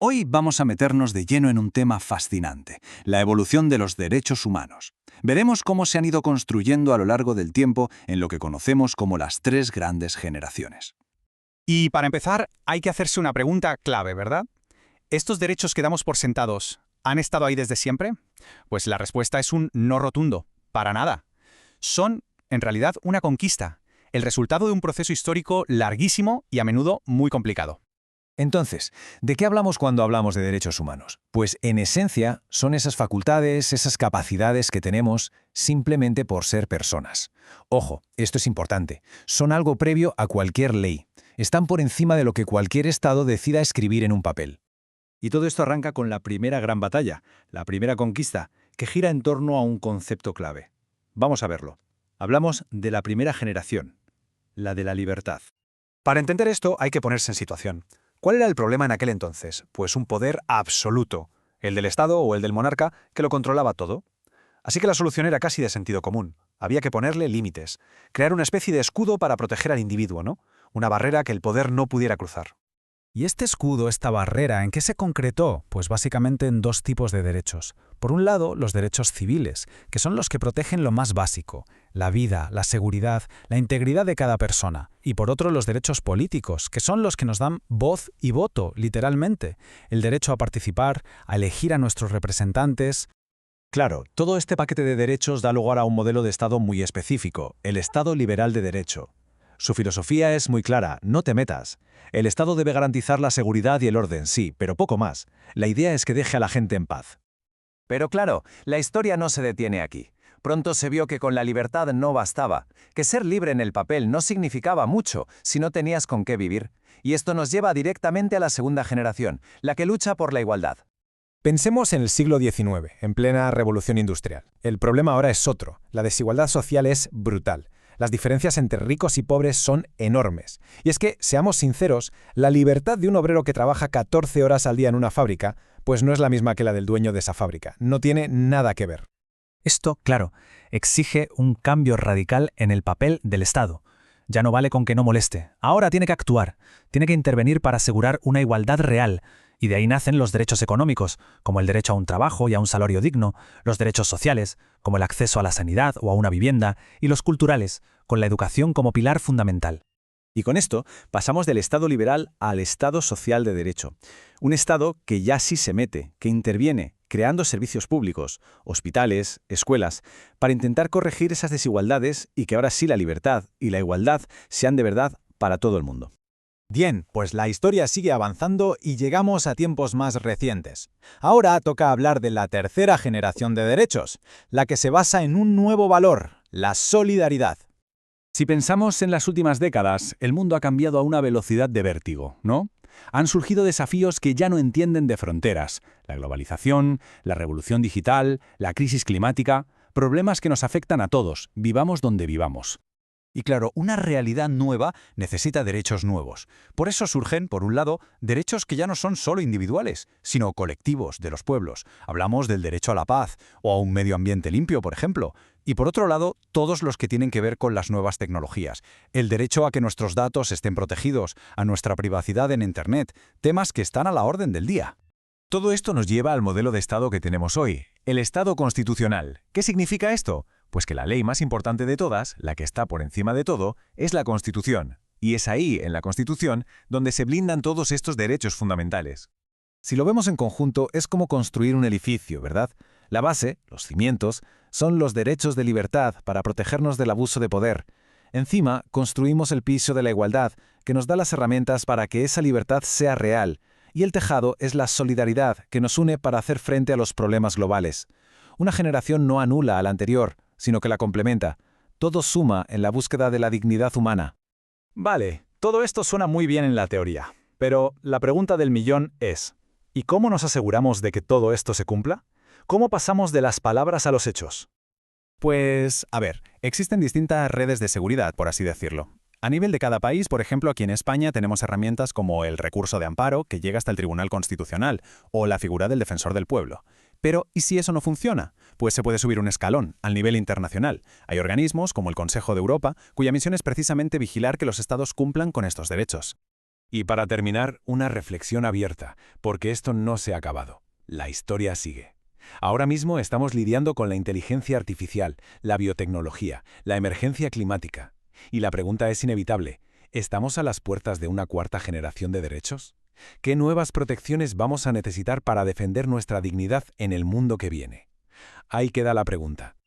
Hoy vamos a meternos de lleno en un tema fascinante, la evolución de los derechos humanos. Veremos cómo se han ido construyendo a lo largo del tiempo en lo que conocemos como las tres grandes generaciones. Y para empezar, hay que hacerse una pregunta clave, ¿verdad? ¿Estos derechos que damos por sentados han estado ahí desde siempre? Pues la respuesta es un no rotundo, para nada. Son, en realidad, una conquista, el resultado de un proceso histórico larguísimo y a menudo muy complicado. Entonces, ¿de qué hablamos cuando hablamos de derechos humanos? Pues en esencia son esas facultades, esas capacidades que tenemos simplemente por ser personas. Ojo, esto es importante, son algo previo a cualquier ley. Están por encima de lo que cualquier Estado decida escribir en un papel. Y todo esto arranca con la primera gran batalla, la primera conquista, que gira en torno a un concepto clave. Vamos a verlo. Hablamos de la primera generación, la de la libertad. Para entender esto hay que ponerse en situación. ¿Cuál era el problema en aquel entonces? Pues un poder absoluto, el del Estado o el del monarca, que lo controlaba todo. Así que la solución era casi de sentido común. Había que ponerle límites, crear una especie de escudo para proteger al individuo, ¿no? Una barrera que el poder no pudiera cruzar. ¿Y este escudo, esta barrera, en qué se concretó? Pues básicamente en dos tipos de derechos. Por un lado, los derechos civiles, que son los que protegen lo más básico, la vida, la seguridad, la integridad de cada persona. Y por otro, los derechos políticos, que son los que nos dan voz y voto, literalmente. El derecho a participar, a elegir a nuestros representantes. Claro, todo este paquete de derechos da lugar a un modelo de Estado muy específico, el Estado liberal de derecho. Su filosofía es muy clara, no te metas. El Estado debe garantizar la seguridad y el orden, sí, pero poco más. La idea es que deje a la gente en paz. Pero claro, la historia no se detiene aquí. Pronto se vio que con la libertad no bastaba, que ser libre en el papel no significaba mucho si no tenías con qué vivir. Y esto nos lleva directamente a la segunda generación, la que lucha por la igualdad. Pensemos en el siglo XIX, en plena revolución industrial. El problema ahora es otro. La desigualdad social es brutal. Las diferencias entre ricos y pobres son enormes. Y es que, seamos sinceros, la libertad de un obrero que trabaja 14 horas al día en una fábrica, pues no es la misma que la del dueño de esa fábrica. No tiene nada que ver. Esto, claro, exige un cambio radical en el papel del Estado. Ya no vale con que no moleste. Ahora tiene que actuar. Tiene que intervenir para asegurar una igualdad real. Y de ahí nacen los derechos económicos, como el derecho a un trabajo y a un salario digno, los derechos sociales, como el acceso a la sanidad o a una vivienda, y los culturales, con la educación como pilar fundamental. Y con esto pasamos del Estado liberal al Estado social de derecho. Un Estado que ya sí se mete, que interviene, creando servicios públicos, hospitales, escuelas, para intentar corregir esas desigualdades y que ahora sí la libertad y la igualdad sean de verdad para todo el mundo. Bien, pues la historia sigue avanzando y llegamos a tiempos más recientes. Ahora toca hablar de la tercera generación de derechos, la que se basa en un nuevo valor, la solidaridad. Si pensamos en las últimas décadas, el mundo ha cambiado a una velocidad de vértigo, ¿no? Han surgido desafíos que ya no entienden de fronteras, la globalización, la revolución digital, la crisis climática, problemas que nos afectan a todos, vivamos donde vivamos. Y claro, una realidad nueva necesita derechos nuevos. Por eso surgen, por un lado, derechos que ya no son solo individuales, sino colectivos de los pueblos. Hablamos del derecho a la paz o a un medio ambiente limpio, por ejemplo. Y por otro lado, todos los que tienen que ver con las nuevas tecnologías. El derecho a que nuestros datos estén protegidos, a nuestra privacidad en Internet, temas que están a la orden del día. Todo esto nos lleva al modelo de Estado que tenemos hoy, el Estado constitucional. ¿Qué significa esto? Pues que la ley más importante de todas, la que está por encima de todo, es la Constitución. Y es ahí, en la Constitución, donde se blindan todos estos derechos fundamentales. Si lo vemos en conjunto, es como construir un edificio, ¿verdad? La base, los cimientos, son los derechos de libertad para protegernos del abuso de poder. Encima, construimos el piso de la igualdad, que nos da las herramientas para que esa libertad sea real. Y el tejado es la solidaridad que nos une para hacer frente a los problemas globales. Una generación no anula a la anterior, sino que la complementa. Todo suma en la búsqueda de la dignidad humana. Vale, todo esto suena muy bien en la teoría. Pero la pregunta del millón es, ¿y cómo nos aseguramos de que todo esto se cumpla? ¿Cómo pasamos de las palabras a los hechos? Pues, a ver, existen distintas redes de seguridad, por así decirlo. A nivel de cada país, por ejemplo, aquí en España tenemos herramientas como el recurso de amparo, que llega hasta el Tribunal Constitucional, o la figura del defensor del pueblo. Pero, ¿y si eso no funciona? Pues se puede subir un escalón, al nivel internacional. Hay organismos, como el Consejo de Europa, cuya misión es precisamente vigilar que los estados cumplan con estos derechos. Y para terminar, una reflexión abierta, porque esto no se ha acabado. La historia sigue. Ahora mismo estamos lidiando con la inteligencia artificial, la biotecnología, la emergencia climática. Y la pregunta es inevitable. ¿Estamos a las puertas de una cuarta generación de derechos? ¿Qué nuevas protecciones vamos a necesitar para defender nuestra dignidad en el mundo que viene? Ahí queda la pregunta.